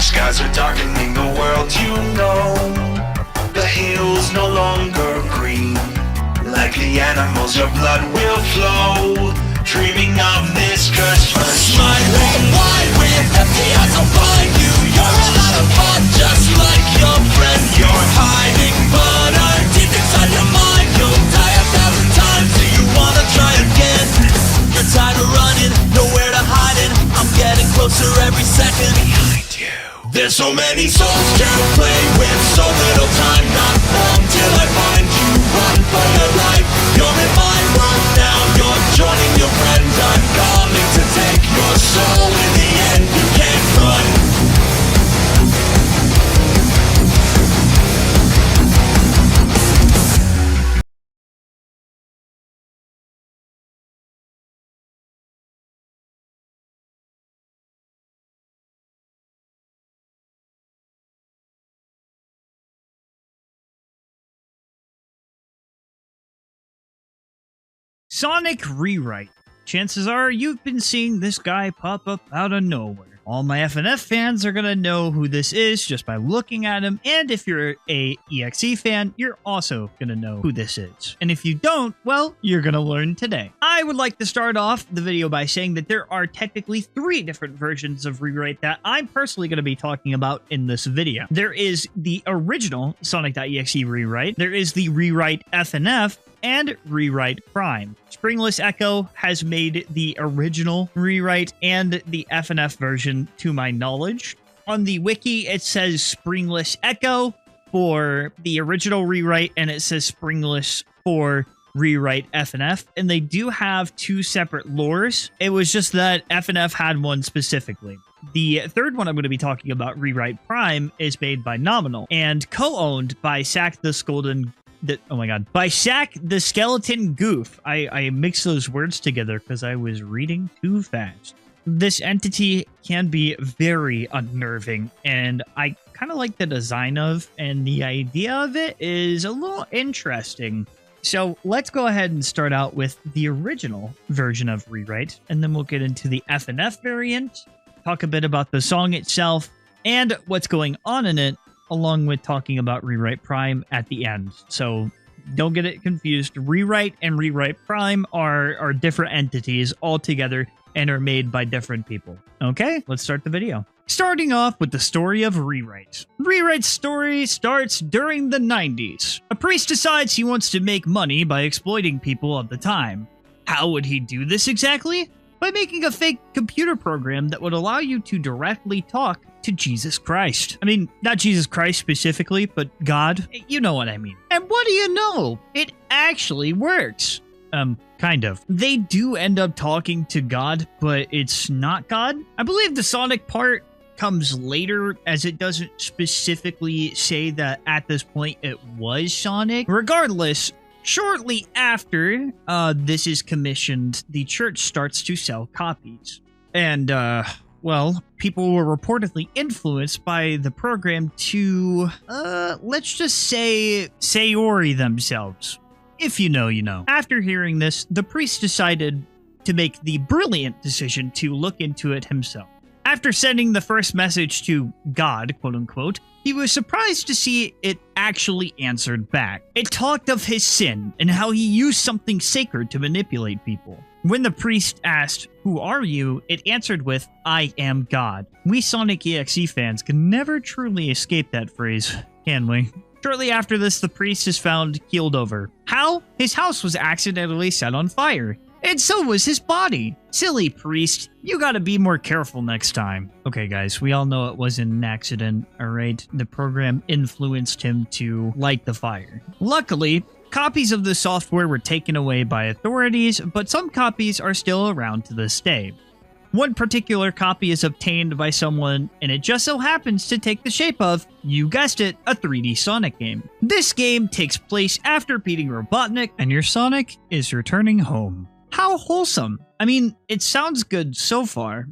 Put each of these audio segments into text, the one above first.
skies are darkening the world, you know. The hills no longer green. Like the animals, your blood will flow. Dreaming of this Christmas. Smiling wide with empty eyes, I'll find you. You're a lot of fun, just like your friend. You're hiding, but I'm deep inside your mind. You'll die 1,000 times. Do you wanna try again? You're tired of running, nowhere to hide it. I'm getting closer every second. Behind you. There's so many songs to play with, so little time. Not long till I find you. Run for your life. You're in my world now. You're joining your friends. I'm coming to take your soul. In the end, you can't run. Sonic Rewrite. Chances are you've been seeing this guy pop up out of nowhere. All my FNF fans are gonna know who this is just by looking at him, and if you're a EXE fan, you're also gonna know who this is. And if you don't, well, you're gonna learn today. I would like to start off the video by saying that there are technically 3 different versions of Rewrite that I'm personally gonna be talking about in this video. There is the original Sonic.exe Rewrite, there is the Rewrite FNF, and Rewrite Prime. Springless Echo has made the original Rewrite and the FNF version to my knowledge. On the wiki, it says Springless Echo for the original Rewrite, and it says Springless for Rewrite FNF, and they do have 2 separate lores. It was just that FNF had one specifically. The third one I'm going to be talking about, Rewrite Prime, is made by Nominal and co-owned by by Sack the Skeleton Goof. I mixed those words together because I was reading too fast. This entity can be very unnerving, and I kind of like the design of, and the idea of it is a little interesting. So let's go ahead and start out with the original version of Rewrite, and then we'll get into the FNF variant, talk a bit about the song itself, and what's going on in it, along with talking about Rewrite Prime at the end. So don't get it confused. Rewrite and Rewrite Prime are different entities altogether and are made by different people. Okay, let's start the video. Starting off with the story of Rewrite. Rewrite's story starts during the 90s. A priest decides he wants to make money by exploiting people of the time. How would he do this exactly? By making a fake computer program that would allow you to directly talk to Jesus Christ. I mean, not Jesus Christ specifically, but God. You know what I mean. And what do you know? It actually works. Kind of. They do end up talking to God, but it's not God. I believe the Sonic part comes later, as it doesn't specifically say that at this point it was Sonic. Regardless, shortly after this is commissioned, the church starts to sell copies. And, well, people were reportedly influenced by the program to, let's just say, Sayori themselves. If you know, you know. After hearing this, the priest decided to make the brilliant decision to look into it himself. After sending the first message to God, quote unquote, he was surprised to see it actually answered back. It talked of his sin and how he used something sacred to manipulate people. When the priest asked, "Who are you?" it answered with, "I am God." We Sonic EXE fans can never truly escape that phrase, can we? Shortly after this, the priest is found keeled over. How? His house was accidentally set on fire. And so was his body. Silly priest, you gotta be more careful next time. Okay guys, we all know it wasn't an accident, alright? The program influenced him to light the fire. Luckily, copies of the software were taken away by authorities, but some copies are still around to this day. One particular copy is obtained by someone, and it just so happens to take the shape of, you guessed it, a 3D Sonic game. This game takes place after beating Robotnik, and your Sonic is returning home. How wholesome. I mean, it sounds good so far.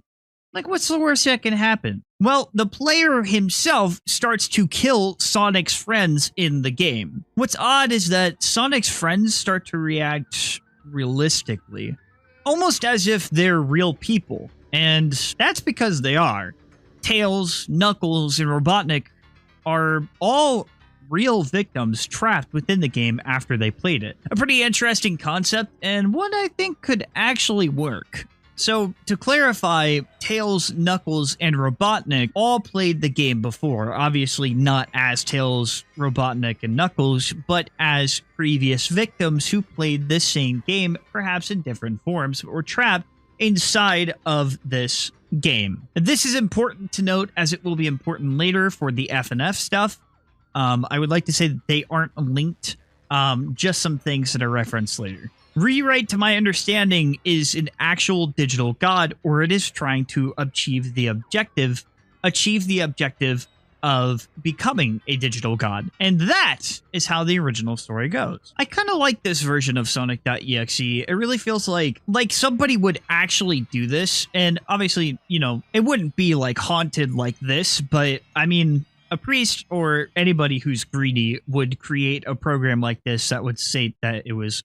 Like, what's the worst that can happen? Well, the player himself starts to kill Sonic's friends in the game. What's odd is that Sonic's friends start to react realistically, almost as if they're real people, and that's because they are. Tails, Knuckles, and Robotnik are all real victims trapped within the game after they played it. A pretty interesting concept, and one I think could actually work. So, to clarify, Tails, Knuckles, and Robotnik all played the game before. Obviously not as Tails, Robotnik, and Knuckles, but as previous victims who played the same game, perhaps in different forms, or trapped inside of this game. This is important to note, as it will be important later for the FNF stuff. I would like to say that they aren't linked, just some things that are referenced later. Rewrite, to my understanding, is an actual digital god, or it is trying to achieve the objective of becoming a digital god. And that is how the original story goes. I kind of like this version of Sonic.exe. It really feels like somebody would actually do this. And obviously, you know, it wouldn't be like haunted like this, but I mean, a priest or anybody who's greedy would create a program like this that would say that it was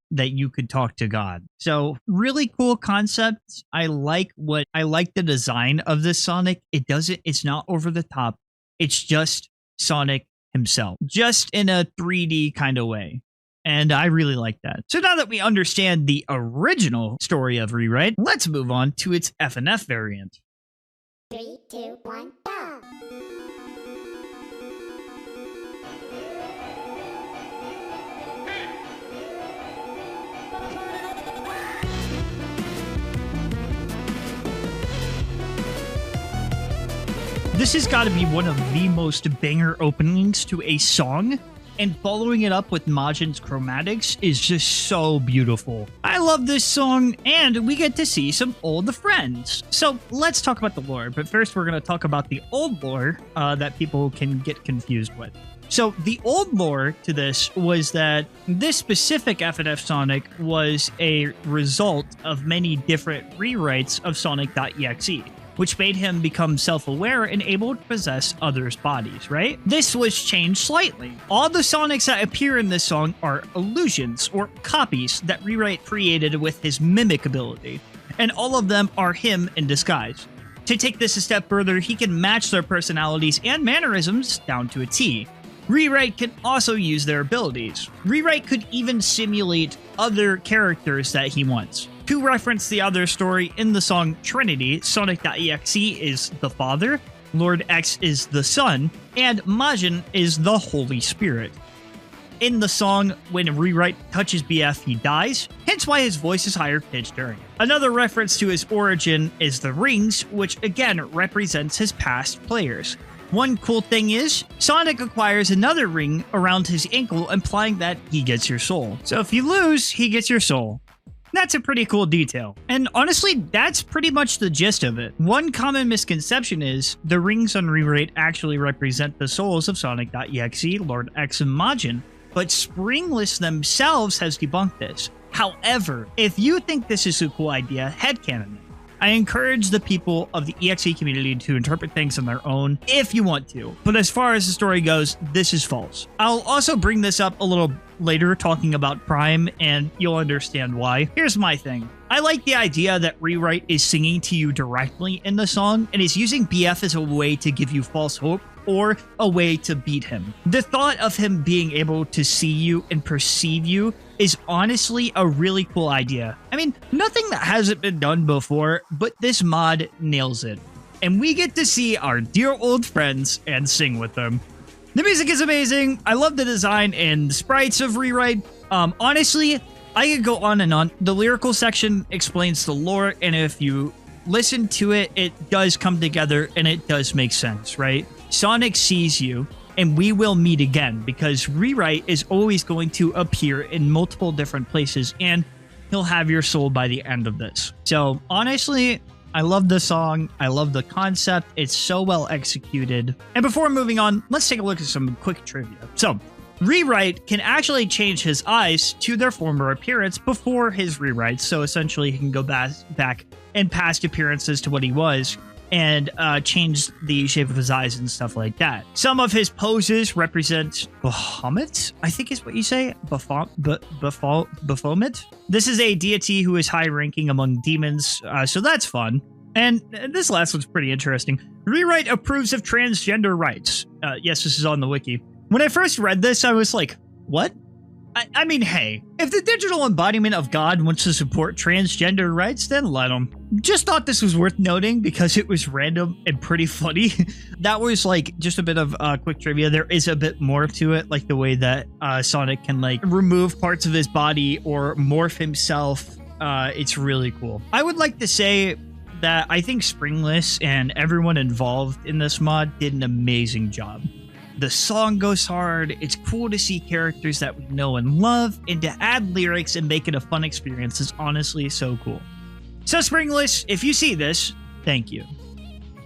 that you could talk to God. So really cool concept. I like the design of this Sonic. It's not over the top. It's just Sonic himself, just in a 3D kind of way. And I really like that. So now that we understand the original story of Rewrite, let's move on to its FNF variant. 3, 2, 1, go! This has got to be one of the most banger openings to a song, and following it up with Majin's chromatics is just so beautiful. I love this song, and we get to see some old friends. So let's talk about the lore, but first we're going to talk about the old lore that people can get confused with. So the old lore to this was that this specific FNF Sonic was a result of many different rewrites of Sonic.exe, which made him become self-aware and able to possess others' bodies, right? This was changed slightly. All the Sonics that appear in this song are illusions, or copies, that Rewrite created with his mimic ability, and all of them are him in disguise. To take this a step further, he can match their personalities and mannerisms down to a T. Rewrite can also use their abilities. Rewrite could even simulate other characters that he wants. To reference the other story in the song Trinity, Sonic.exe is the Father, Lord X is the Son, and Majin is the Holy Spirit. In the song, when Rewrite touches BF, he dies, hence why his voice is higher pitched during it. Another reference to his origin is the rings, which again represents his past players. One cool thing is, Sonic acquires another ring around his ankle, implying that he gets your soul. So if you lose, he gets your soul. That's a pretty cool detail. And honestly, that's pretty much the gist of it. One common misconception is the rings on Rewrite actually represent the souls of Sonic.exe, Lord X, and Majin, but Springless themselves has debunked this. However, if you think this is a cool idea, headcanon it. I encourage the people of the EXE community to interpret things on their own if you want to, but as far as the story goes, this is false. I'll also bring this up a little later talking about Prime, and you'll understand why. Here's my thing. I like the idea that Rewrite is singing to you directly in the song and is using BF as a way to give you false hope or a way to beat him. The thought of him being able to see you and perceive you is honestly a really cool idea. I mean, nothing that hasn't been done before, but this mod nails it. And we get to see our dear old friends and sing with them. The music is amazing. I love the design and sprites of Rewrite. Honestly, I could go on and on. The lyrical section explains the lore, and if you listen to it, it does come together and it does make sense, right? Sonic sees you, and we will meet again, because Rewrite is always going to appear in multiple different places, and he'll have your soul by the end of this. So honestly, I love the song. I love the concept. It's so well executed. And before moving on, let's take a look at some quick trivia. So Rewrite can actually change his eyes to their former appearance before his rewrites. So essentially he can go back in past appearances to what he was and change the shape of his eyes and stuff like that. Some of his poses represent Bahamut, I think is what you say? Baphomet? This is a deity who is high ranking among demons, so that's fun. And this last one's pretty interesting. Rewrite approves of transgender rights. Yes, this is on the wiki. When I first read this, I was like, what? I mean, hey, if the digital embodiment of God wants to support transgender rights, then let them. Just thought this was worth noting because it was random and pretty funny. That was like just a bit of quick trivia. There is a bit more to it, like the way that Sonic can like remove parts of his body or morph himself. It's really cool. I would like to say that I think Springless and everyone involved in this mod did an amazing job. The song goes hard, it's cool to see characters that we know and love, and to add lyrics and make it a fun experience is honestly so cool. So Springless, if you see this, thank you.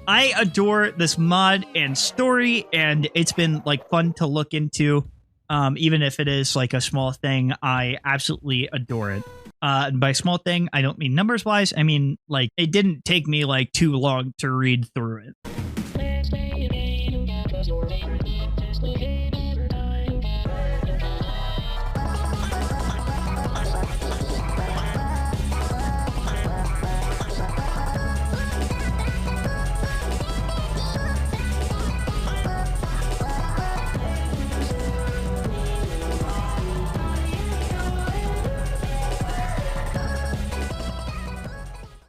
I adore this mod and story, and it's been like fun to look into. Even if it is like a small thing, I absolutely adore it. And by small thing, I don't mean numbers wise, I mean like it didn't take me like too long to read through it.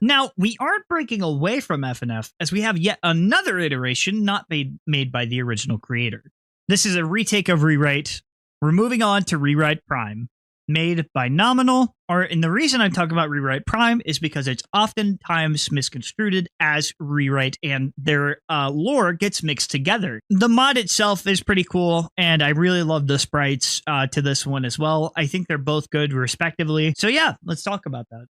Now, we aren't breaking away from FNF, as we have yet another iteration not made by the original creator. This is a retake of Rewrite. We're moving on to Rewrite Prime, made by Nominal, and the reason I'm talking about Rewrite Prime is because it's oftentimes misconstrued as Rewrite, and their lore gets mixed together. The mod itself is pretty cool, and I really love the sprites to this one as well. I think they're both good, respectively. So yeah, let's talk about that.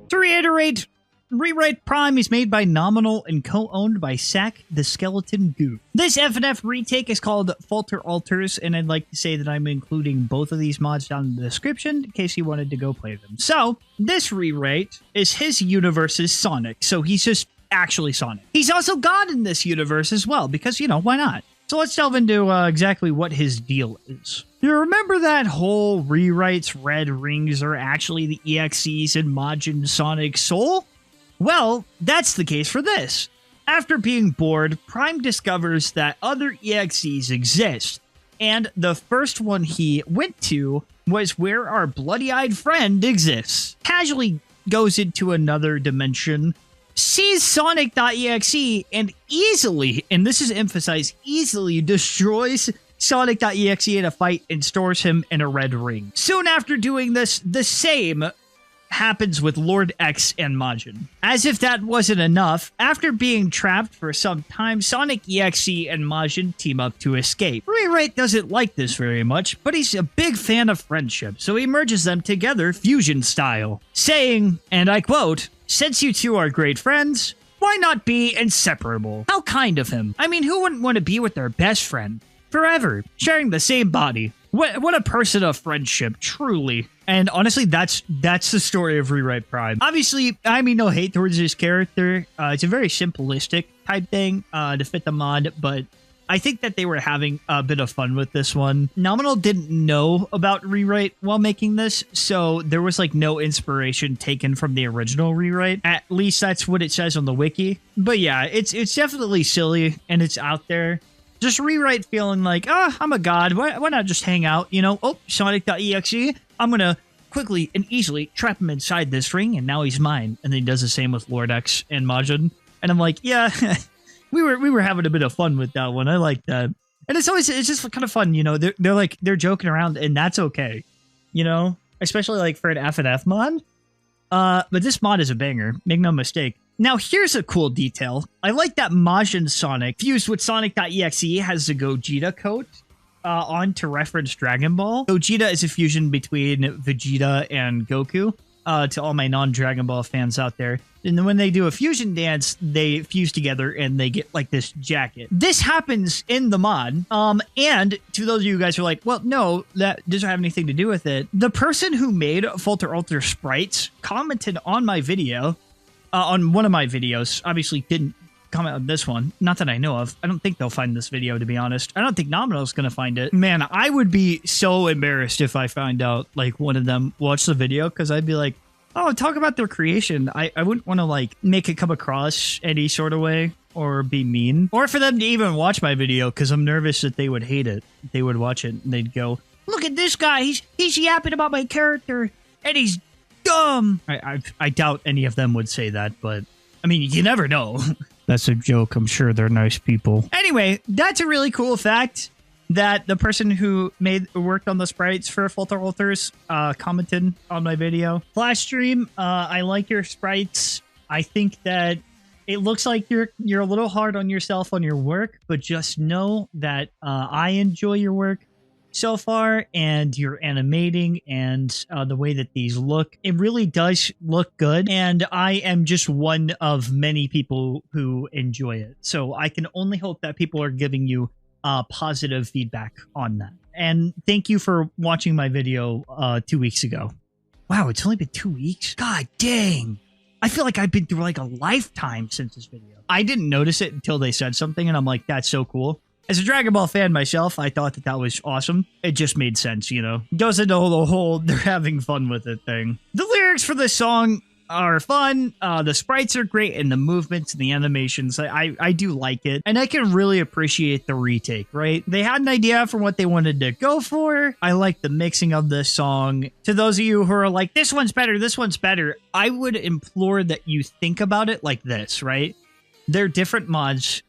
To reiterate, Rewrite Prime is made by Nominal and co-owned by Sack the Skeleton Goof. This FNF retake is called Falter Altars, and I'd like to say that I'm including both of these mods down in the description in case you wanted to go play them. So, this rewrite is his universe's Sonic, so he's just actually Sonic. He's also God in this universe as well, because, you know, why not? So let's delve into exactly what his deal is. You remember that whole Rewrite's red rings are actually the EXEs in Majin Sonic's soul? Well, that's the case for this. After being bored, Prime discovers that other EXEs exist, and the first one he went to was where our bloody-eyed friend exists. Casually goes into another dimension, sees Sonic.exe, and easily, and this is emphasized, easily destroys Sonic.exe in a fight and stores him in a red ring. Soon after doing this, the same happens with Lord X and Majin. As if that wasn't enough, after being trapped for some time, Sonic EXE and Majin team up to escape. Rewrite doesn't like this very much, but he's a big fan of friendship, so he merges them together fusion style, saying, and I quote, "Since you two are great friends, why not be inseparable?" How kind of him. I mean, who wouldn't want to be with their best friend forever, sharing the same body? What a person of friendship, truly. And honestly, that's the story of Rewrite Prime. Obviously, I mean no hate towards his character. It's a very simplistic type thing to fit the mod, but I think that they were having a bit of fun with this one. Nominal didn't know about Rewrite while making this, so there was like no inspiration taken from the original Rewrite. At least that's what it says on the wiki. But yeah, it's definitely silly and it's out there. Just Rewrite feeling like, I'm a god, why not just hang out, you know? Oh, Sonic.exe, I'm gonna quickly and easily trap him inside this ring, and now he's mine. And then he does the same with Lord X and Majin. And I'm like, yeah, we were having a bit of fun with that one. I like that. And it's just kind of fun, you know? They're joking around, and that's okay, you know? Especially like for an FNF mod. But this mod is a banger, make no mistake. Now, here's a cool detail. I like that Majin Sonic, fused with Sonic.exe, has the Gogeta coat on to reference Dragon Ball. Gogeta is a fusion between Vegeta and Goku, to all my non-Dragon Ball fans out there. And then when they do a fusion dance, they fuse together and they get like this jacket. This happens in the mod. And to those of you guys who are like, well, no, that doesn't have anything to do with it. The person who made Falter Altar sprites commented on my video on one of my videos. Obviously didn't comment on this one. Not that I know of. I don't think they'll find this video, to be honest. I don't think Nominal's gonna find it. Man, I would be so embarrassed if I find out, like, one of them watched the video, because I'd be like, oh, talk about their creation. I wouldn't want to, like, make it come across any sort of way or be mean. Or for them to even watch my video, because I'm nervous that they would hate it. They would watch it and they'd go, look at this guy. He's yapping about my character and he's dumb. I doubt any of them would say that, but I mean, you never know. That's a joke. I'm sure they're nice people. Anyway, that's a really cool fact that the person who worked on the sprites for Full Throttle Authors commented on my video. Flash Stream, I like your sprites. I think that it looks like you're a little hard on yourself on your work, but just know that I enjoy your work so far, and your animating and the way that these look, it really does look good, and I am just one of many people who enjoy it. So I can only hope that people are giving you positive feedback on that. And thank you for watching my video 2 weeks ago. Wow, it's only been 2 weeks? God dang. I feel like I've been through like a lifetime since this video. I didn't notice it until they said something, and I'm like, that's so cool. As a Dragon Ball fan myself, I thought that was awesome. It just made sense, you know. Doesn't know the whole they're having fun with it thing. The lyrics for this song are fun. The sprites are great, and the movements and the animations, I do like it. And I can really appreciate the retake, right? They had an idea for what they wanted to go for. I like the mixing of this song. To those of you who are like, this one's better, I would implore that you think about it like this, right? They're different mods,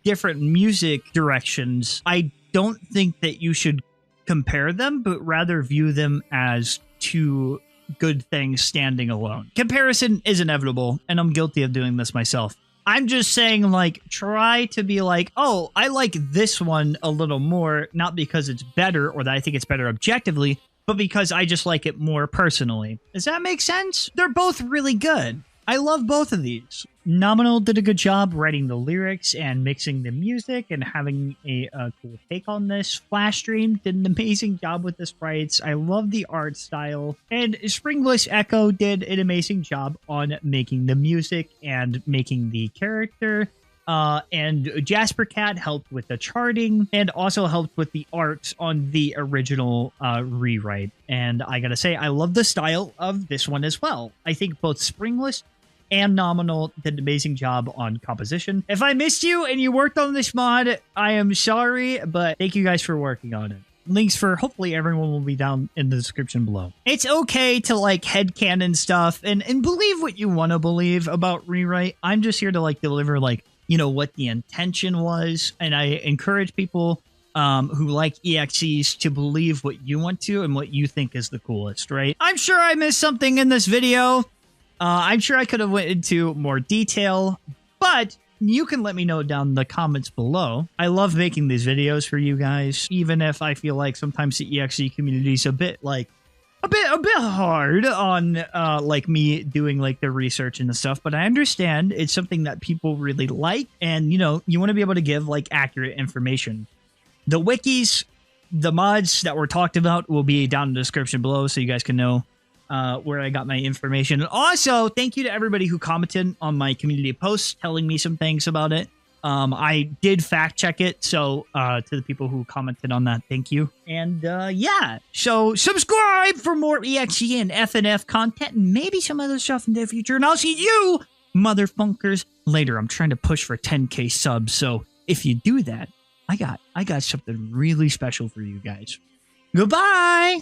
different music directions. I don't think that you should compare them, but rather view them as two good things standing alone. Comparison is inevitable, and I'm guilty of doing this myself. I'm just saying, like, try to be like, oh, I like this one a little more, not because it's better or that I think it's better objectively, but because I just like it more personally. Does that make sense? They're both really good. I love both of these. Nominal did a good job writing the lyrics and mixing the music and having a cool take on this. Flash Stream did an amazing job with the sprites. I love the art style. And Springless Echo did an amazing job on making the music and making the character. And Jasper Cat helped with the charting and also helped with the art on the original rewrite. And I gotta say, I love the style of this one as well. I think both Springless and Nominal did an amazing job on composition. If I missed you and you worked on this mod, I am sorry, but thank you guys for working on it. Links for hopefully everyone will be down in the description below. It's okay to like headcanon stuff and believe what you want to believe about rewrite. I'm just here to like deliver like, you know, what the intention was. And I encourage people who like EXEs to believe what you want to and what you think is the coolest, right? I'm sure I missed something in this video. I'm sure I could have went into more detail, but you can let me know down in the comments below. I love making these videos for you guys, even if I feel like sometimes the EXE community is a bit hard on like me doing like the research and the stuff, but I understand it's something that people really like, and you know, you want to be able to give like accurate information. The wikis, the mods that were talked about will be down in the description below, so you guys can know where I got my information. And also, thank you to everybody who commented on my community posts telling me some things about it. I did fact check it, so to the people who commented on that, thank you. And yeah, so subscribe for more EXE and FNF content and maybe some other stuff in the future. And I'll see you, motherfuckers, later. I'm trying to push for 10K subs, so if you do that, I got something really special for you guys. Goodbye!